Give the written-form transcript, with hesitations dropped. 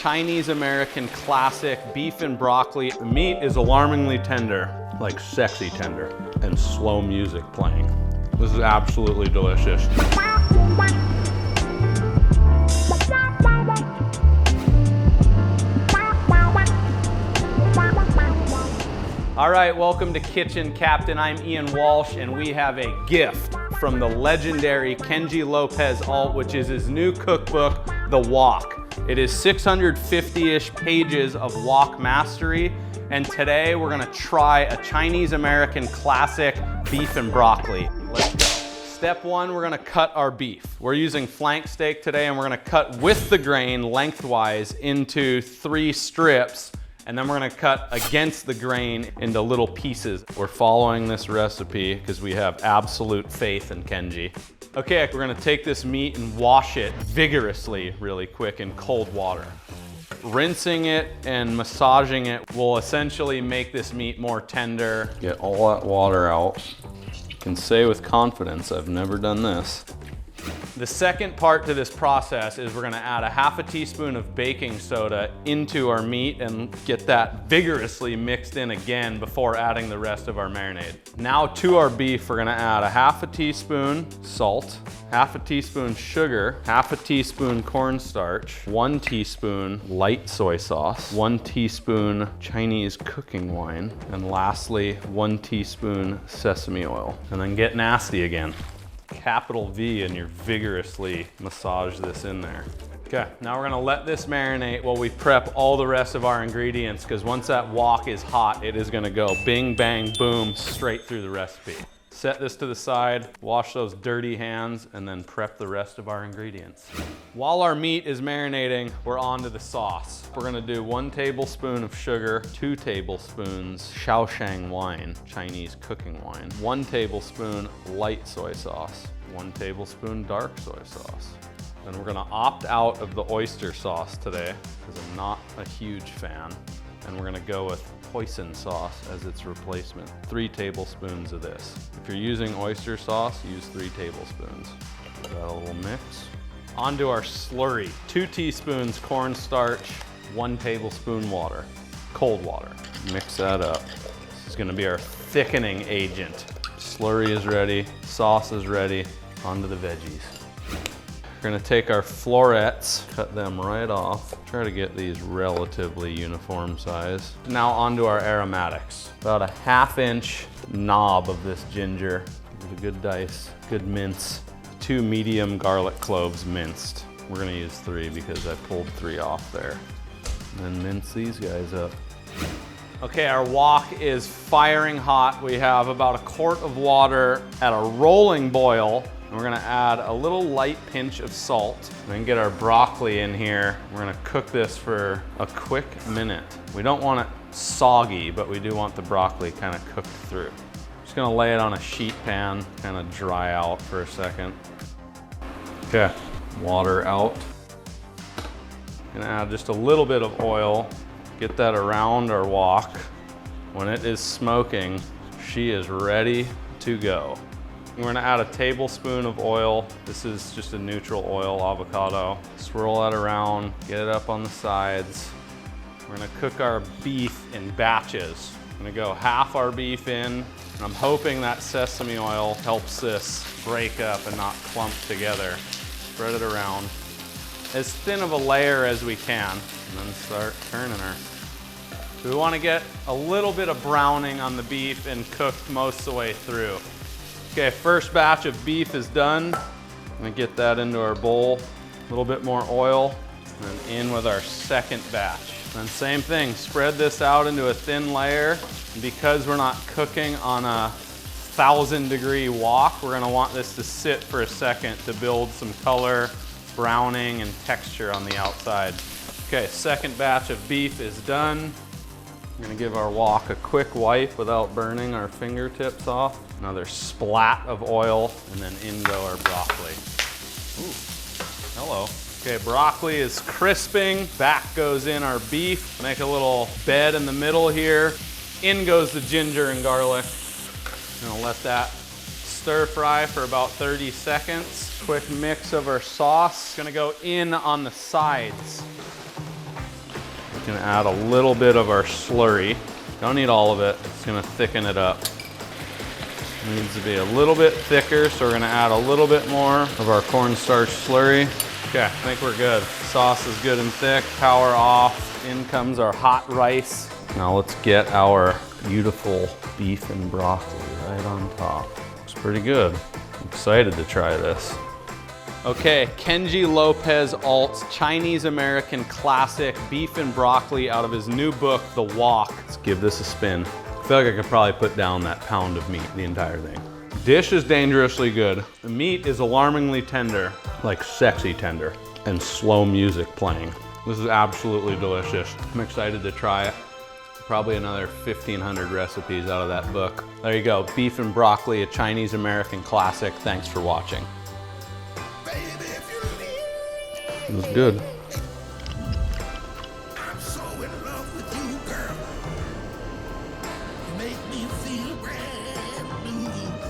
Chinese-American classic beef and broccoli. The meat is alarmingly tender, like sexy tender, and slow music playing. This is absolutely delicious. All right, welcome to Kitchen Captain. I'm Ian Walsh, and we have a gift from the legendary Kenji Lopez alt, which is his new cookbook, The Wok. It is 650-ish pages of wok mastery, and today we're gonna try a Chinese-American classic beef and broccoli. Let's go. Step one, we're gonna cut our beef. We're using flank steak today, and we're gonna cut with the grain lengthwise into 3 strips, and then we're gonna cut against the grain into little pieces. We're following this recipe because we have absolute faith in Kenji. Okay, we're gonna take this meat and wash it vigorously, really quick in cold water. Rinsing it and massaging it will essentially make this meat more tender. Get all that water out. I can say with confidence, I've never done this. The second part to this process is we're gonna add a ½ teaspoon of baking soda into our meat and get that vigorously mixed in again before adding the rest of our marinade. Now to our beef, we're gonna add a ½ teaspoon salt, ½ teaspoon sugar, ½ teaspoon cornstarch, 1 teaspoon light soy sauce, 1 teaspoon Chinese cooking wine, and lastly, 1 teaspoon sesame oil. And then get nasty again. Capital V, and you vigorously massage this in there. Okay, now we're gonna let this marinate while we prep all the rest of our ingredients, because once that wok is hot, it is gonna go bing, bang, boom, straight through the recipe. Set this to the side, wash those dirty hands, and then prep the rest of our ingredients. While our meat is marinating, we're on to the sauce. We're gonna do 1 tablespoon of sugar, 2 tablespoons Shaoxing wine, Chinese cooking wine, 1 tablespoon light soy sauce, 1 tablespoon dark soy sauce. Then we're gonna opt out of the oyster sauce today, because I'm not a huge fan. And we're gonna go with hoisin sauce as its replacement. 3 tablespoons of this. If you're using oyster sauce, use 3 tablespoons. Give that a little mix. Onto our slurry. 2 teaspoons cornstarch, 1 tablespoon water, cold water. Mix that up. This is gonna be our thickening agent. Slurry is ready, sauce is ready, onto the veggies. We're gonna take our florets, cut them right off. Try to get these relatively uniform size. Now onto our aromatics. About a ½ inch knob of this ginger. Give it a good dice, good mince. 2 medium garlic cloves minced. We're gonna use 3 because I pulled 3 off there. And then mince these guys up. Okay, our wok is firing hot. We have about 1 quart of water at a rolling boil. And we're gonna add a little light pinch of salt. And then get our broccoli in here. We're gonna cook this for a quick minute. We don't want it soggy, but we do want the broccoli kind of cooked through. Just gonna lay it on a sheet pan, kind of dry out for a second. Okay, water out. Gonna add just a little bit of oil. Get that around our wok. When it is smoking, she is ready to go. We're gonna add a tablespoon of oil. This is just a neutral oil avocado. Swirl that around, get it up on the sides. We're gonna cook our beef in batches. I'm gonna go half our beef in, and I'm hoping that sesame oil helps this break up and not clump together. Spread it around. As thin of a layer as we can, and then start turning her. So we wanna get a little bit of browning on the beef and cooked most of the way through. Okay, first batch of beef is done. I'm gonna get that into our bowl. A little bit more oil, and then in with our second batch. And same thing, spread this out into a thin layer. And because we're not cooking on a 1,000-degree wok, we're gonna want this to sit for a second to build some color, browning, and texture on the outside. Okay, second batch of beef is done. We're gonna give our wok a quick wipe without burning our fingertips off. Another splat of oil, and then in go our broccoli. Ooh, hello. Okay, broccoli is crisping. Back goes in our beef. Make a little bed in the middle here. In goes the ginger and garlic. I'm gonna let that stir fry for about 30 seconds. Quick mix of our sauce. Gonna go in on the sides. We're gonna add a little bit of our slurry. Don't need all of it, it's gonna thicken it up. It needs to be a little bit thicker, so we're gonna add a little bit more of our cornstarch slurry. Okay, I think we're good. Sauce is good and thick, power off. In comes our hot rice. Now let's get our beautiful beef and broccoli right on top. Looks pretty good. I'm excited to try this. Okay, Kenji Lopez Alt's Chinese American classic beef and broccoli out of his new book, The Wok. Let's give this a spin. I feel like I could probably put down that pound of meat, the entire thing. Dish is dangerously good. The meat is alarmingly tender, like sexy tender, and slow music playing. This is absolutely delicious. I'm excited to try it. Probably another 1,500 recipes out of that book. There you go, beef and broccoli, a Chinese American classic. Thanks for watching. It was good. I'm so in love with you, girl. You make me feel brand new.